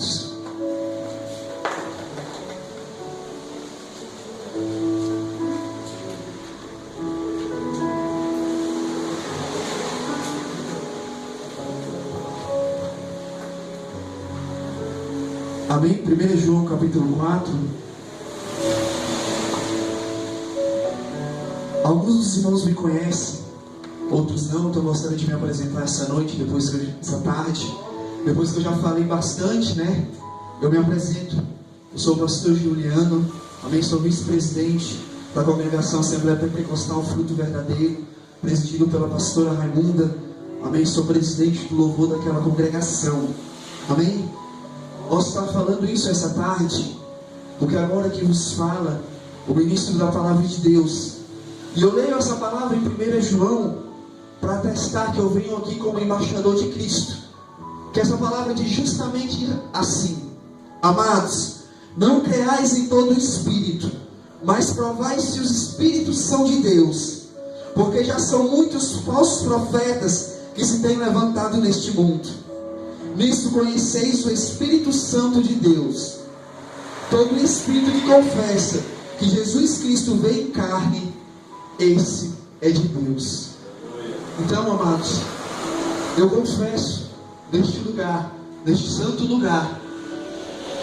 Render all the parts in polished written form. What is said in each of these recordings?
amados. Amém? 1 João capítulo 4. Alguns dos irmãos me conhecem, outros não, então eu gostaria de me apresentar essa noite, essa tarde. Depois que eu já falei bastante, né? Eu me apresento. Eu sou o pastor Juliano, amém? Sou vice-presidente da congregação Assembleia Pentecostal Fruto Verdadeiro, presidido pela pastora Raimunda, amém? Sou presidente do louvor daquela congregação, amém? Posso estar falando isso essa tarde, porque agora que vos fala o ministro da palavra de Deus, e eu leio essa palavra em 1 João, para atestar que eu venho aqui como embaixador de Cristo, que essa palavra diz justamente assim: amados, não creais em todo o espírito, mas provai se os espíritos são de Deus, porque já são muitos falsos profetas que se têm levantado neste mundo. Nisto conheceis o Espírito Santo de Deus. Todo espírito que confessa que Jesus Cristo veio em carne, esse é de Deus. Então, amados, eu confesso neste lugar, neste santo lugar,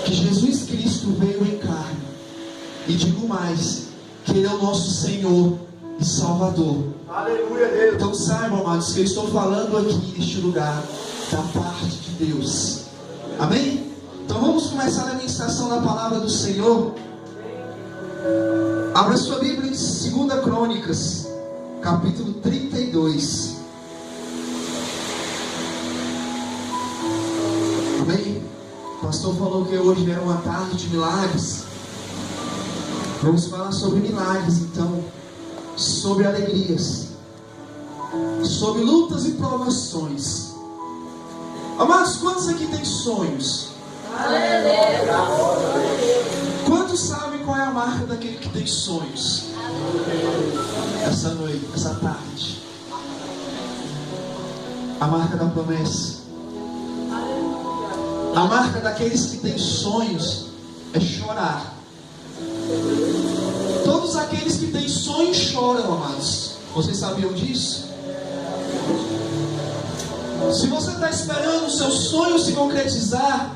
que Jesus Cristo veio em carne. E digo mais, que Ele é o nosso Senhor e Salvador. Aleluia, Deus. Então saibam, amados, que eu estou falando aqui neste lugar da parte de Deus. Amém? Então vamos começar a ministração da palavra do Senhor. Abra sua Bíblia em 2 Crônicas, capítulo 32. Amém? O pastor falou que hoje era uma tarde de milagres. Vamos falar sobre milagres, então, sobre alegrias, sobre lutas e provações. Amados, quantos aqui têm sonhos? Quantos sabem qual é a marca daquele que tem sonhos? Essa noite, essa tarde. A marca da promessa. A marca daqueles que têm sonhos é chorar. Todos aqueles que têm sonhos choram, amados. Vocês sabiam disso? Se você está esperando o seu sonho se concretizar,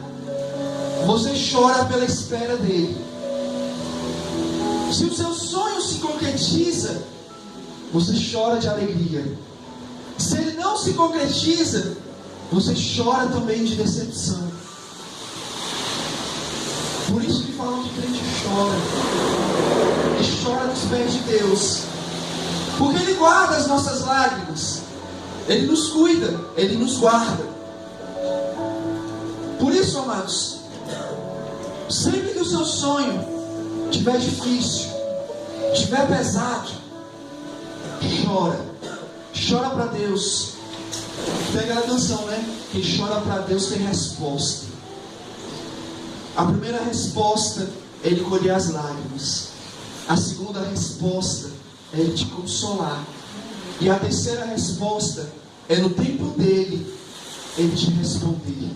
você chora pela espera dele. Se o seu sonho se concretiza, você chora de alegria. Se ele não se concretiza, você chora também de decepção. Por isso que falam que crente chora. E chora nos pés de Deus. Porque Ele guarda as nossas lágrimas. Ele nos cuida, Ele nos guarda. Por isso, amados, sempre que o seu sonho estiver difícil, estiver pesado, chora. Chora para Deus. Tem aquela canção, né? Quem chora para Deus tem resposta. A primeira resposta é Ele colher as lágrimas. A segunda resposta é Ele te consolar. E a terceira resposta é no tempo dele Ele te responder.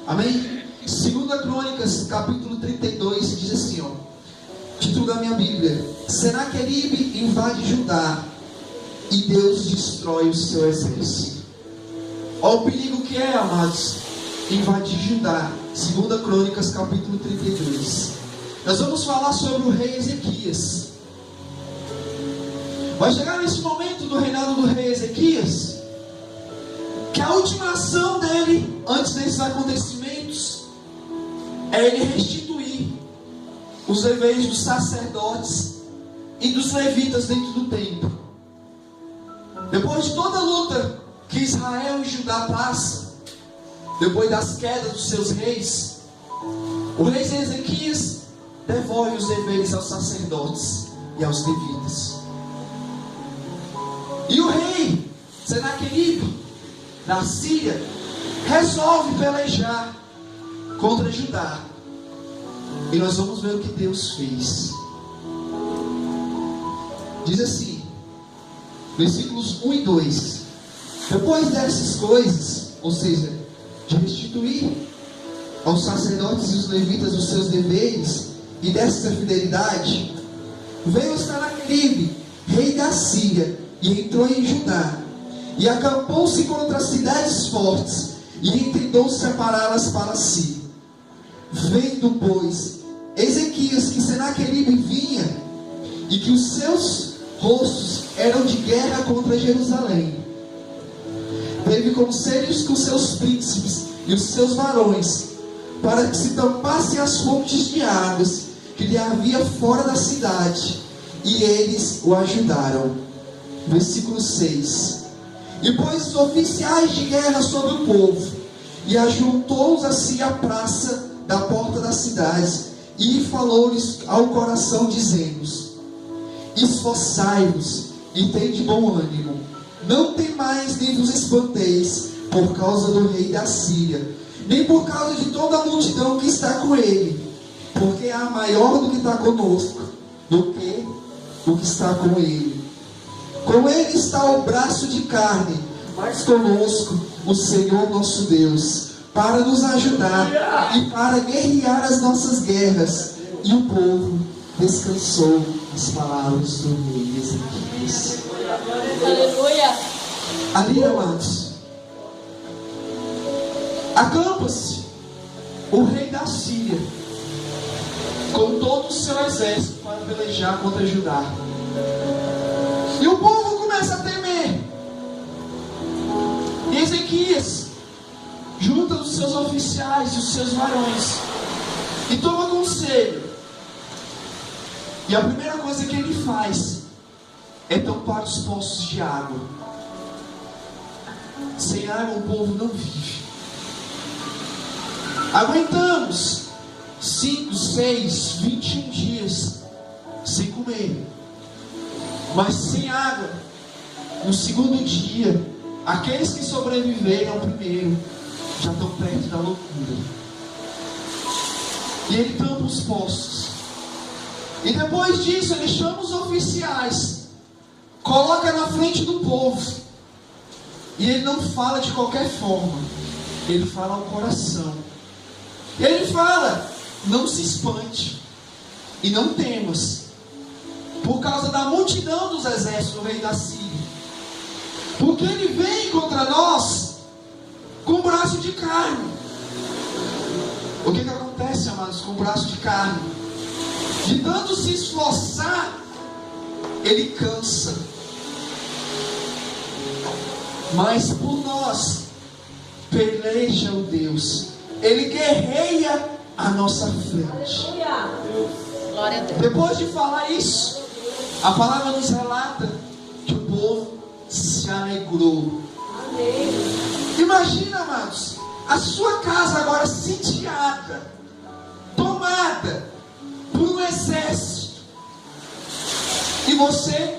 Amém? 2 Crônicas capítulo 32 diz assim, ó, título da minha Bíblia: Senaqueribe invade Judá e Deus destrói o seu exército. Olha o perigo que é, amados, invadir Judá. 2 Crônicas capítulo 32. Nós vamos falar sobre o rei Ezequias. Vai chegar nesse momento do reinado do rei Ezequias, que a última ação dele, antes desses acontecimentos, é ele restituir os deveres dos sacerdotes e dos levitas dentro do templo. Depois de toda a luta que Israel e Judá passam, depois das quedas dos seus reis, o rei Ezequias devolve os deveres aos sacerdotes e aos levitas. E o rei Senaqueribe, da Síria, resolve pelejar contra Judá. E nós vamos ver o que Deus fez. Diz assim, versículos 1 e 2: Depois dessas coisas, ou seja, de restituir aos sacerdotes e os levitas os seus deveres e dessa fidelidade, veio Senaqueribe, rei da Síria, e entrou em Judá, e acampou-se contra as cidades fortes, e intentou separá-las para si. Vendo, pois, Ezequias que Senaqueribe vinha, e que os seus rostos eram de guerra contra Jerusalém, teve conselhos com seus príncipes e os seus varões, para que se tampassem as fontes de águas que lhe havia fora da cidade, e eles o ajudaram. Versículo 6. E pôs os oficiais de guerra sobre o povo, e ajuntou-os a si à praça da porta da cidade, e falou-lhes ao coração, dizendo: esforçai-vos e tende bom ânimo, não temais nem vos espanteis por causa do rei da Síria, nem por causa de toda a multidão que está com ele, porque há maior do que está conosco do que o que está com ele. Com ele está o braço de carne, mas conosco o Senhor nosso Deus, para nos ajudar e para guerrear as nossas guerras. E o povo descansou as palavras do rei Ezequias. Aleluia. Ali, amados, acampa-se o rei da Síria com todo o seu exército para pelejar contra Judá. E o povo começa a temer. E Ezequias junta os seus oficiais e os seus varões e toma conselho. E a primeira coisa que ele faz é tampar os poços de água. Sem água o povo não vive. Aguentamos 5, 6, 21 dias sem comer, mas sem água. No segundo dia, aqueles que sobreviveram ao primeiro já estão perto da loucura. E ele tampa os poços. E depois disso ele chama os oficiais, coloca na frente do povo. E ele não fala de qualquer forma, ele fala ao coração. Ele fala: não se espante e não temas, por causa da multidão dos exércitos do rei da Síria, porque ele vem contra nós com o braço de carne. O que acontece, amados, com o braço de carne? De tanto se esforçar, ele cansa. Mas por nós peleja o Deus, ele guerreia à nossa frente. Glória a Deus. Depois de falar isso, a palavra nos relata que o povo se alegrou. Amém. Imagina, amados, a sua casa agora sitiada, tomada por um exército, e você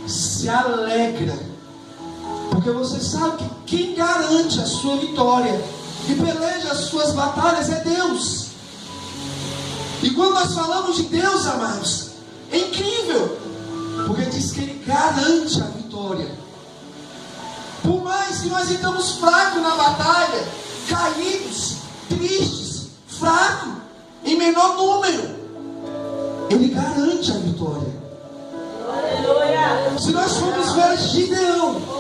se alegra, porque você sabe que quem garante a sua vitória e peleja as suas batalhas é Deus. E quando nós falamos de Deus, amados, é incrível, porque diz que Ele garante a vitória. Por mais que nós estamos fracos na batalha, caídos, tristes, fracos, em menor número, Ele garante a vitória. Aleluia. Se nós formos ver Gideão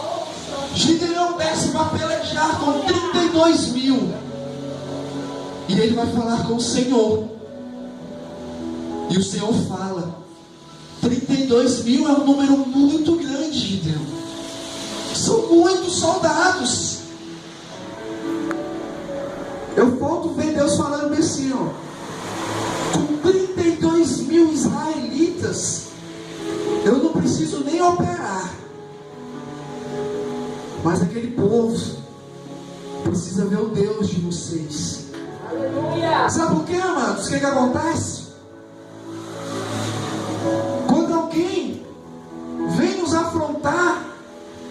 desce para pelejar com 32 mil. E ele vai falar com o Senhor. E o Senhor fala: 32 mil é um número muito grande, Gideão. São muitos soldados. Eu volto a ver Deus falando assim, ó: com 32 mil israelitas, eu não preciso nem operar. Mas aquele povo precisa ver o Deus de vocês. Aleluia. Sabe por quê, amados? O que acontece? Quando alguém vem nos afrontar,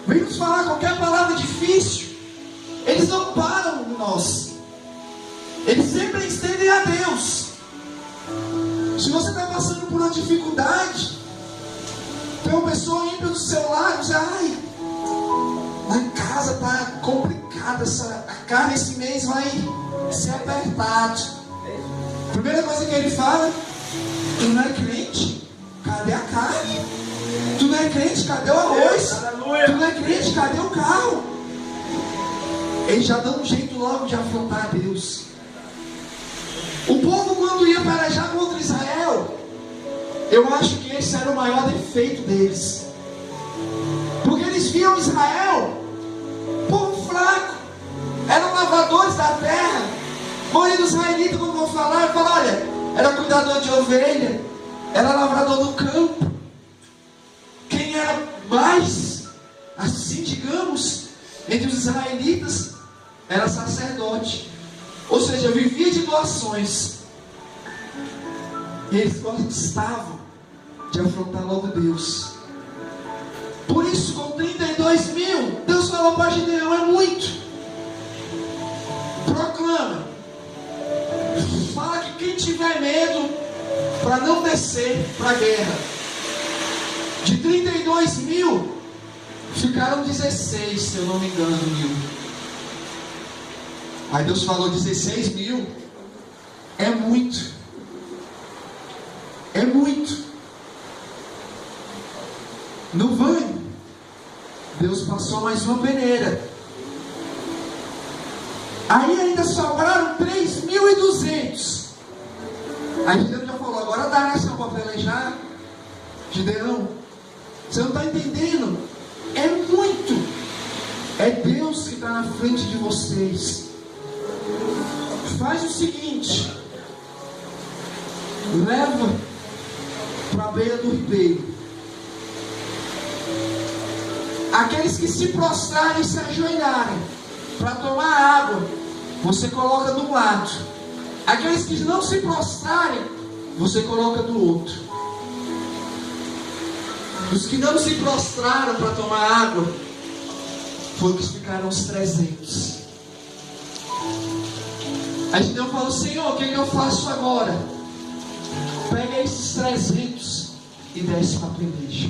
vem nos falar qualquer palavra difícil, eles não param em nós. Eles sempre estendem a Deus. Se você está passando por uma dificuldade, tem uma pessoa ímpia do seu lado, diz: ai, lá em casa está complicada, a carne esse mês vai ser apertado. Primeira coisa que ele fala: tu não é crente? Cadê a carne? Tu não é crente? Cadê o arroz? Tu não é crente? Cadê o carro? Eles já dão um jeito logo de afrontar Deus. O povo, quando ia pelejar contra Israel, eu acho que esse era o maior defeito deles. Porque eles viam Israel, povo fraco, eram lavradores da terra. A maioria dos israelitas, quando vão falar, falam: olha, era cuidador de ovelha, era lavrador do campo. Quem era mais, assim digamos, entre os israelitas, era sacerdote. Ou seja, vivia de doações. E eles gostavam de afrontar logo Deus. Por isso, com 32 mil, Deus falou para Gideão: é muito. Proclama. Fala que quem tiver medo, para não descer para a guerra. De 32 mil, ficaram 16, se eu não me engano, mil. Aí Deus falou: 16 mil é muito. É muito. No vale, Deus passou mais uma peneira. Aí ainda sobraram 3.200. Aí Gideão já falou: agora dá nessa para pelejar. Gideão, você não está entendendo. É muito. É Deus que está na frente de vocês. Faz o seguinte: leva para a beira do ribeiro. Aqueles que se prostrarem e se ajoelharem para tomar água, você coloca de um lado. Aqueles que não se prostrarem, você coloca do outro. Os que não se prostraram para tomar água, foram que ficaram os 300. Aí Gideão falou: Senhor, o que eu faço agora? Pega esses 300 e desce para a peleja.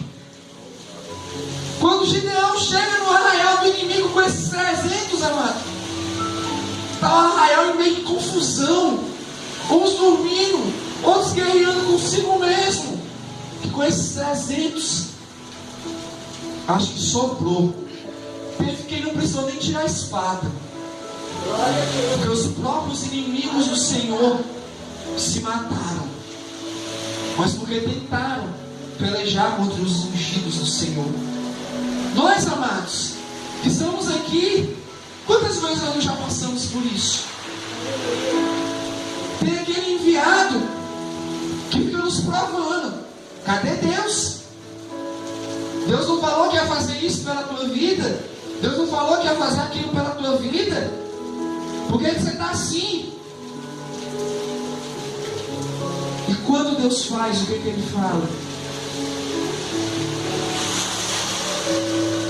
Quando Gideão chega no arraial do inimigo com esses 300, amado, está o arraial em meio de confusão, uns dormindo, outros guerreando consigo mesmo. E com esses 300, acho que sobrou. Teve quem não precisou nem tirar a espada, porque os próprios inimigos do Senhor se mataram, mas porque tentaram pelejar contra os ungidos do Senhor. Nós, amados, que estamos aqui, quantas vezes nós já passamos por isso? Tem aquele enviado que fica nos provando. Cadê Deus? Deus não falou que ia fazer isso pela tua vida? Deus não falou que ia fazer aquilo pela tua vida? Por que você está assim? E quando Deus faz, o que Ele fala?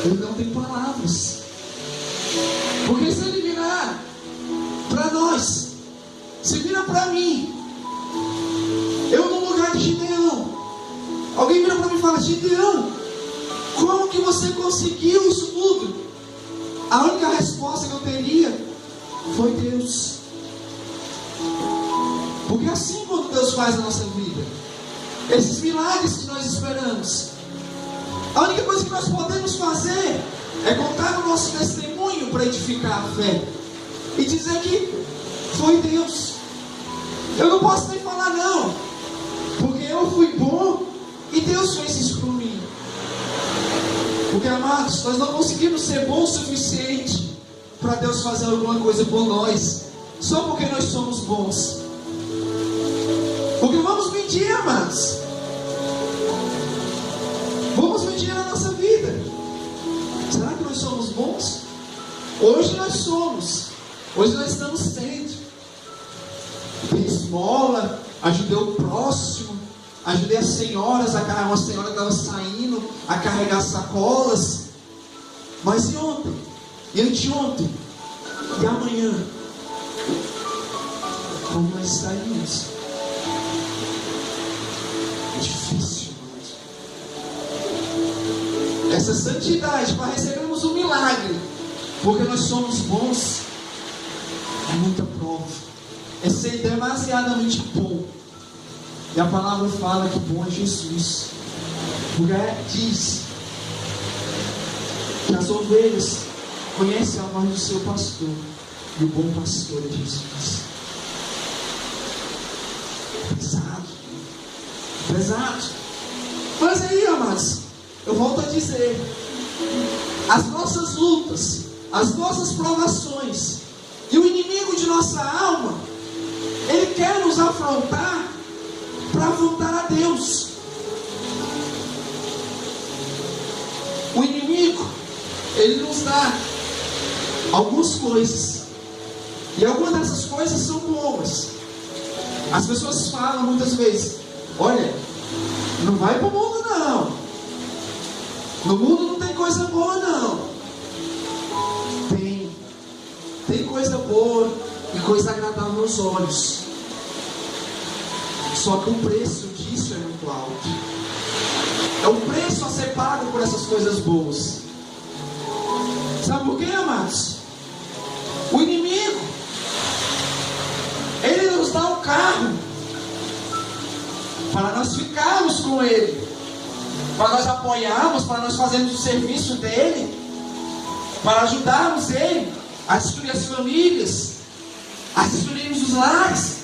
Ele não tem palavras. Porque se Ele virar para nós, se vira para mim, eu no lugar de Gideão, alguém vira para mim e fala: Gideão, como que você conseguiu isso tudo? A única resposta que eu teria foi Deus. Porque assim, quando Deus faz na nossa vida, esses milagres que nós esperamos, a única coisa que nós podemos fazer é contar o nosso testemunho para edificar a fé e dizer que foi Deus. Eu não posso nem falar não, porque eu fui bom e Deus fez isso por mim. Porque, amados, nós não conseguimos ser bons o suficiente para Deus fazer alguma coisa por nós, só porque nós somos bons. Porque vamos medir, amados. Vamos medir a nossa vida. Será que nós somos bons? Hoje nós somos. Hoje nós estamos sendo. Dei esmola, ajudei o próximo, ajudei as senhoras, uma senhora que estava saindo a carregar sacolas. Mas e ontem? E anteontem? E amanhã? Como nós estaremos? É difícil. Essa santidade para recebermos um milagre, porque nós somos bons, é muita prova. é ser demasiadamente bom. E a palavra fala que bom é Jesus. Porque diz que as ovelhas conhecem a voz do seu pastor. E o bom pastor é Jesus. Pesado. Pesado. Mas aí, amados, eu volto a dizer, as nossas lutas, as nossas provações e o inimigo de nossa alma, ele quer nos afrontar para voltar a Deus. O inimigo, ele nos dá algumas coisas, e algumas dessas coisas são boas. As pessoas falam muitas vezes: olha, não vai para o mundo não, no mundo não tem coisa boa não. Tem coisa boa e coisa agradável aos olhos, só que o preço disso é muito alto. É o preço a ser pago por essas coisas boas. Sabe por quê, amados? O inimigo, ele nos dá um carro para nós ficarmos com ele, para nós apoiarmos, para nós fazermos o serviço dele, para ajudarmos ele a destruir as famílias, a destruirmos os lares.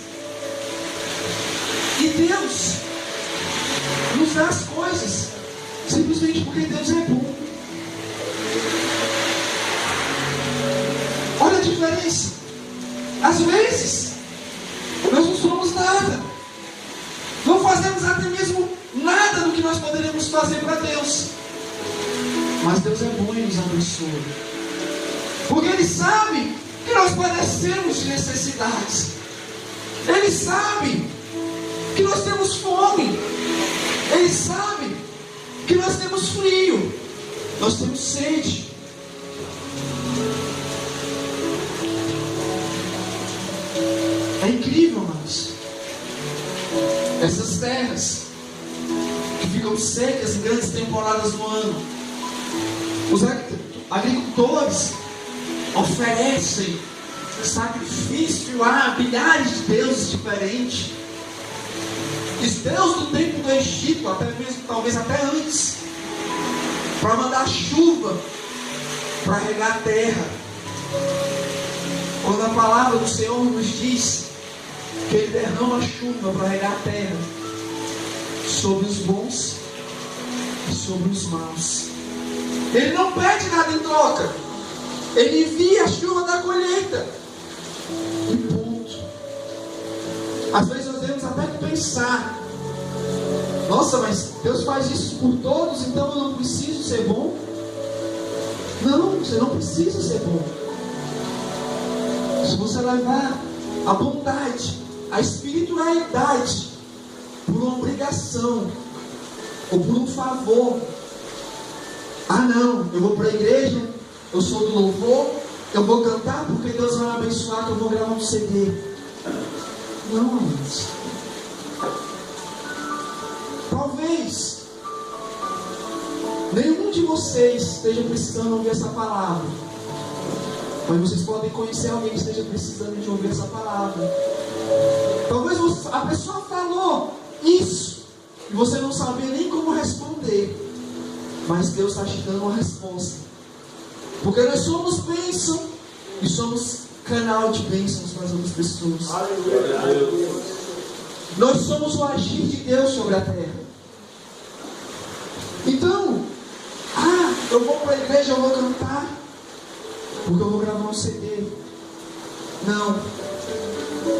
E Deus nos dá as coisas simplesmente porque Deus é bom. Olha a diferença. Às vezes nós não somos nada, não fazemos até mesmo nada do que nós poderíamos fazer para Deus, mas Deus é bom e nos abençoa, porque Ele sabe que nós padecemos de necessidades. Ele sabe que nós temos fome. Ele sabe que nós temos frio, nós temos sede. É incrível, amados. Essas terras que ficam secas em grandes temporadas no ano, os agricultores oferecem sacrifício a milhares de deuses diferentes. Os deuses do tempo do Egito, até mesmo, talvez até antes, para mandar chuva, para regar a terra. Quando a palavra do Senhor nos diz que Ele derrama chuva para regar a terra sobre os bons e sobre os maus, Ele não pede nada em troca. Ele envia a chuva da colheita e ponto. Às vezes nós devemos até pensar: nossa, mas Deus faz isso por todos, então eu não preciso ser bom? Não, você não precisa ser bom. Se você levar a bondade, a espiritualidade por uma obrigação ou por um favor, ah não, eu vou para a igreja, eu sou do louvor, eu vou cantar porque Deus vai me abençoar, que eu vou gravar um CD. Não, amados. Talvez nenhum de vocês esteja precisando ouvir essa palavra, mas vocês podem conhecer alguém que esteja precisando de ouvir essa palavra. Talvez a pessoa falou isso e você não sabia nem como responder, mas Deus está te dando uma resposta, porque nós somos bênção e somos canal de bênçãos para as outras pessoas. Aleluia. Nós somos o agir de Deus sobre a terra. Então, eu vou para a igreja, eu vou cantar porque eu vou gravar um CD. Não,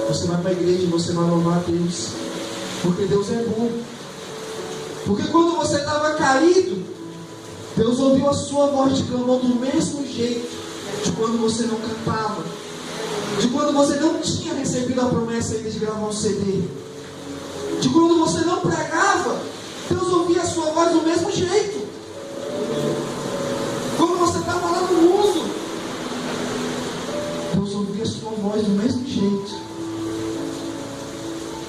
você vai para a igreja e você vai louvar a Deus, porque Deus é bom. Porque quando você estava caído, Deus ouviu a sua voz de clamor do mesmo jeito de quando você não cantava, de quando você não tinha recebido a promessa ainda de gravar um CD, de quando você não pregava, Deus ouvia a sua voz do mesmo jeito. Quando você estava lá no mundo, Deus ouvia a sua voz do mesmo jeito.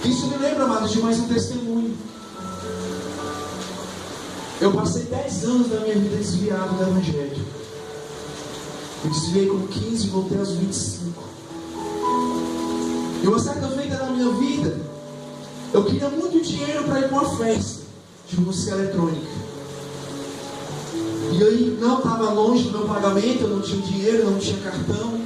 Isso me lembra, amados, de mais um testemunho. Eu passei 10 anos da minha vida desviado do Evangelho. Eu desviei com 15 e voltei aos 25. E uma certa feita na minha vida, eu queria muito dinheiro para ir para uma festa de música eletrônica. E aí não estava longe do meu pagamento, eu não tinha dinheiro, não tinha cartão.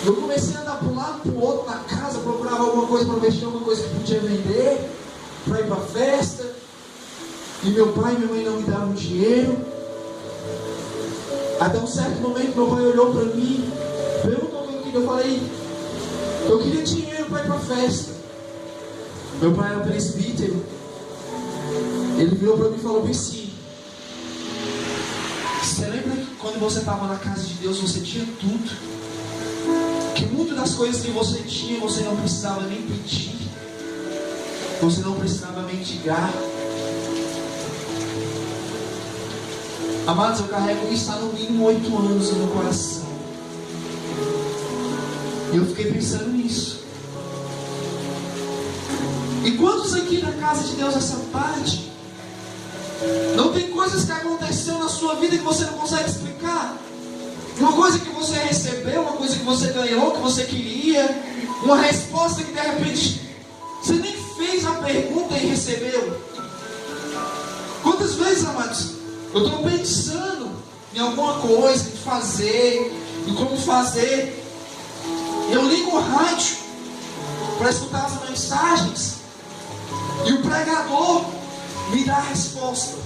Eu comecei a andar para um lado, para o outro na casa, procurava alguma coisa para mexer, alguma coisa que podia vender, para ir para a festa. E meu pai e minha mãe não me davam dinheiro. Até um certo momento meu pai olhou para mim, perguntou o que eu queria. Eu falei, eu queria dinheiro para ir para a festa. Meu pai era presbítero. Ele virou para mim e falou bem assim: você lembra que quando você estava na casa de Deus você tinha tudo? Que muitas das coisas que você tinha você não precisava nem pedir, você não precisava mendigar. Amados, eu carrego isso há no mínimo 8 anos no meu coração. E eu fiquei pensando nisso. E quantos aqui na casa de Deus essa parte não tem coisas que aconteceram na sua vida que você não consegue explicar? Uma coisa que você recebeu, uma coisa que você ganhou, que você queria, uma resposta que de repente você nem fez a pergunta e recebeu. Quantas vezes, amados, eu estou pensando em alguma coisa, em fazer, em como fazer, eu ligo o rádio para escutar as mensagens e o pregador me dá a resposta.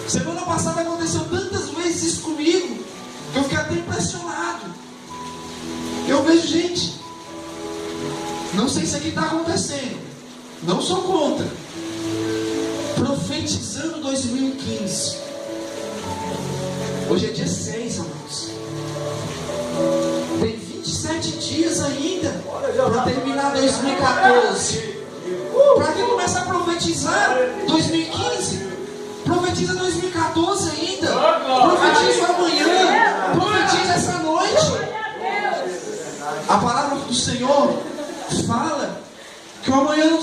Semana passada aconteceu tantas vezes isso comigo que eu fiquei até impressionado. Eu vejo gente, não sei se aqui está acontecendo, não sou contra, profetizando 2015. Hoje é dia 6, amados. Tem 27 dias ainda para terminar 2014. Para quem começar a profetizar 2015, profetiza 2014 ainda. Profetiza amanhã. Profetiza essa noite. A palavra do Senhor fala que o amanhã não